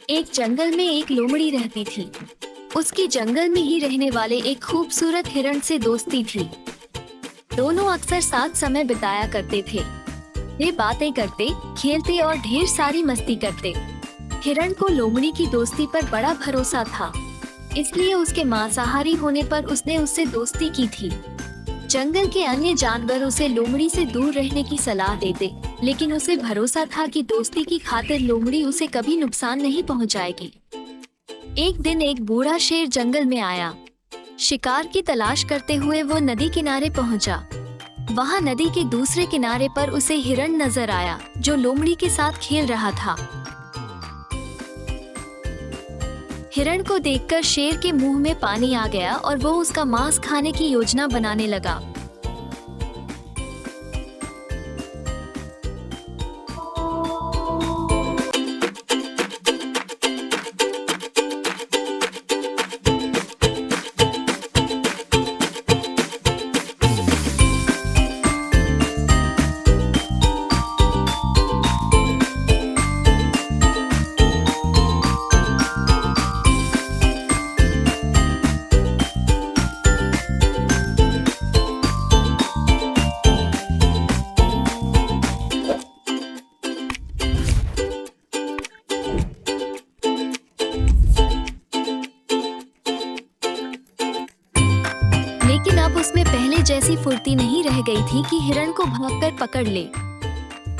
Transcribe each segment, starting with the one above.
एक जंगल में एक लोमड़ी रहती थी। उसकी जंगल में ही रहने वाले एक खूबसूरत हिरण से दोस्ती थी। दोनों अक्सर साथ समय बिताया करते थे। वे बातें करते, खेलते और ढेर सारी मस्ती करते। हिरण को लोमड़ी की दोस्ती पर बड़ा भरोसा था, इसलिए उसके मांसाहारी होने पर उसने उससे दोस्ती की थी। जंगल के अन्य जानवर उसे लोमड़ी से दूर रहने की सलाह देते, लेकिन उसे भरोसा था कि दोस्ती की खातिर लोमड़ी उसे कभी नुकसान नहीं पहुंचाएगी। एक दिन एक बूढ़ा शेर जंगल में आया। शिकार की तलाश करते हुए वो नदी किनारे पहुंचा। वहां नदी के दूसरे किनारे पर उसे हिरण नजर आया, जो लोमड़ी के साथ खेल रहा था। हिरण को देखकर शेर के मुंह में पानी आ गया और वो उसका मांस खाने की योजना बनाने लगा। लेकिन अब उसमें पहले जैसी फुर्ती नहीं रह गई थी कि हिरण को भागकर पकड़ ले।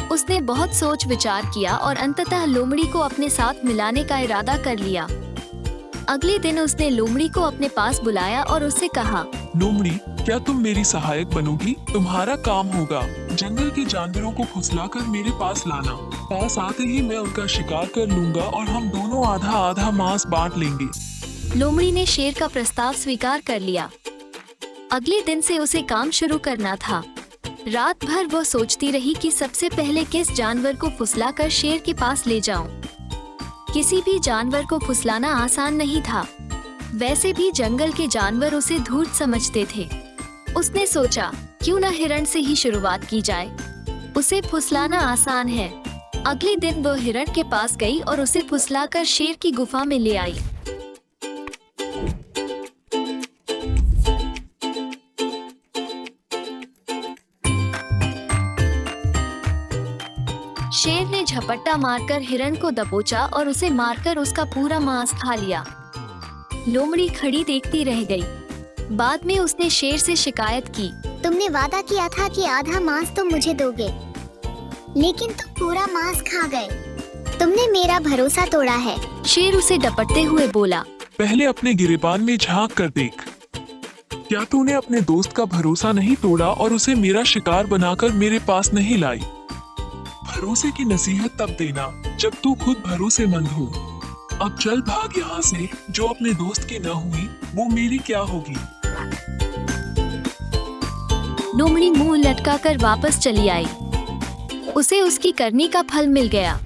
उसने बहुत सोच विचार किया और अंततः लोमड़ी को अपने साथ मिलाने का इरादा कर लिया। अगले दिन उसने लोमड़ी को अपने पास बुलाया और उससे कहा, लोमड़ी, क्या तुम मेरी सहायक बनोगी? तुम्हारा काम होगा जंगल के जानवरों को फुसलाकर मेरे पास लाना। पास आते ही मैं उनका शिकार कर लूंगा और हम दोनों आधा आधा मांस बांट लेंगे। लोमड़ी ने शेर का प्रस्ताव स्वीकार कर लिया। अगले दिन से उसे काम शुरू करना था। रात भर वो सोचती रही कि सबसे पहले किस जानवर को फुसलाकर शेर के पास ले जाऊं। किसी भी जानवर को फुसलाना आसान नहीं था। वैसे भी जंगल के जानवर उसे धूर्त समझते थे। उसने सोचा, क्यों न हिरण से ही शुरुआत की जाए। उसे फुसलाना आसान है। अगले दिन वो हिरण के पास गई और उसे फुसलाकर शेर की गुफा में ले आई। शेर ने झपट्टा मारकर हिरण को दबोचा और उसे मारकर उसका पूरा मांस खा लिया। लोमड़ी खड़ी देखती रह गई। बाद में उसने शेर से शिकायत की, तुमने वादा किया था कि आधा मांस तुम मुझे दोगे, लेकिन तुम पूरा मांस खा गए। तुमने मेरा भरोसा तोड़ा है। शेर उसे डपटते हुए बोला, पहले अपने गिरेबान में झांक कर देख। क्या तूने अपने दोस्त का भरोसा नहीं तोड़ा और उसे मेरा शिकार बनाकर मेरे पास नहीं लाई? भरोसे की नसीहत तब देना जब तू खुद भरोसेमंद हो। अब चल भाग यहाँ से। जो अपने दोस्त की न हुई वो मेरी क्या होगी? लोमड़ी मुंह लटकाकर वापस चली आई। उसे उसकी करनी का फल मिल गया।